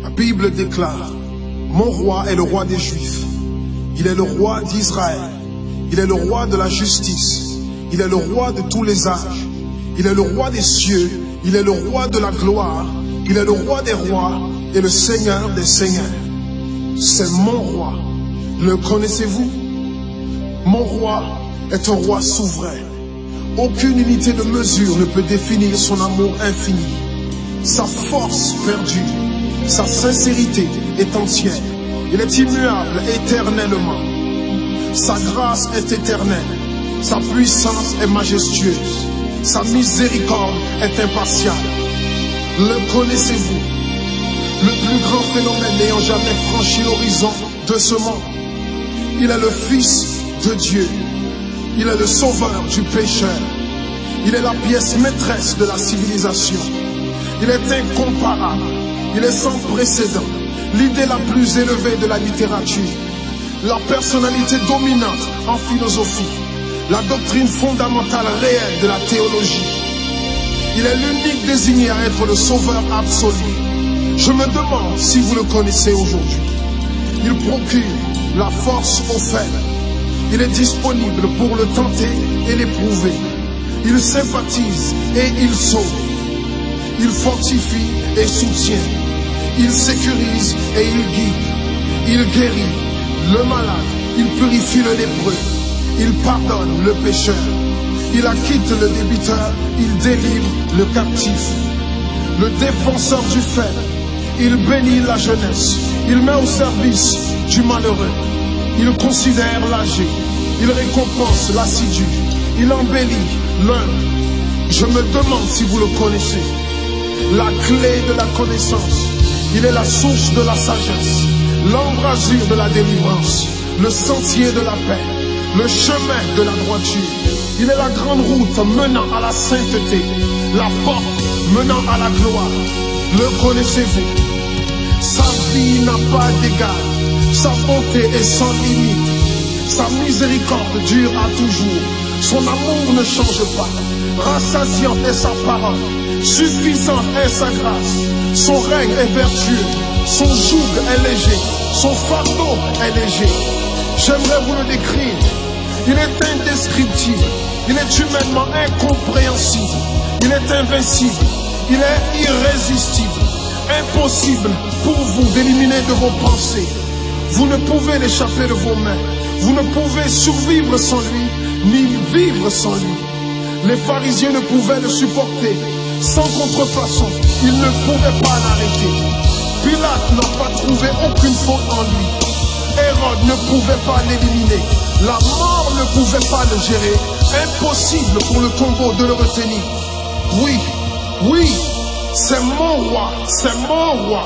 La Bible déclare, mon roi est le roi des Juifs. Il est le roi d'Israël. Il est le roi de la justice. Il est le roi de tous les âges. Il est le roi des cieux. Il est le roi de la gloire. Il est le roi des rois et le Seigneur des seigneurs. C'est mon roi. Le connaissez-vous? Mon roi est un roi souverain. Aucune unité de mesure ne peut définir son amour infini. Sa force perdue, sa sincérité est entière. Il est immuable éternellement. Sa grâce est éternelle. Sa puissance est majestueuse. Sa miséricorde est impartiale. Le connaissez-vous? Le plus grand phénomène n'ayant jamais franchi l'horizon de ce monde. Il est le Fils de Dieu. Il est le sauveur du pécheur. Il est la pièce maîtresse de la civilisation. Il est incomparable. Il est sans précédent. L'idée la plus élevée de la littérature. La personnalité dominante en philosophie. La doctrine fondamentale réelle de la théologie. Il est l'unique désigné à être le sauveur absolu. Je me demande si vous le connaissez aujourd'hui. Il procure la force aux faibles. Il est disponible pour le tenter et l'éprouver. Il sympathise et il sauve. Il fortifie et soutient. Il sécurise et il guide. Il guérit le malade. Il purifie le lépreux. Il pardonne le pécheur. Il acquitte le débiteur. Il délivre le captif. Le défenseur du faible. Il bénit la jeunesse. Il met au service du malheureux. Il considère l'âgé. Il récompense l'assidu. Il embellit l'humble. Je me demande si vous le connaissez. La clé de la connaissance. Il est la source de la sagesse. L'embrasure de la délivrance. Le sentier de la paix. Le chemin de la droiture. Il est la grande route menant à la sainteté. La porte menant à la gloire. Le connaissez-vous? Sa vie n'a pas d'égal. Sa bonté est sans limite. Sa miséricorde dure à toujours. Son amour ne change pas. Rassasiante est sa parole. Suffisante est sa grâce. Son règne est vertueux. Son joug est léger. Son fardeau est léger. J'aimerais vous le décrire. Il est indescriptible. Il est humainement incompréhensible. Il est invincible. Il est irrésistible. Impossible pour vous d'éliminer de vos pensées. Vous ne pouvez l'échapper de vos mains. Vous ne pouvez survivre sans lui, ni vivre sans lui. Les pharisiens ne pouvaient le supporter. Sans contrefaçon, ils ne pouvaient pas l'arrêter. Pilate n'a pas trouvé aucune faute en lui. Hérode ne pouvait pas l'éliminer. La mort ne pouvait pas le gérer. Impossible pour le tombeau de le retenir. Oui, oui, c'est mon roi, c'est mon roi.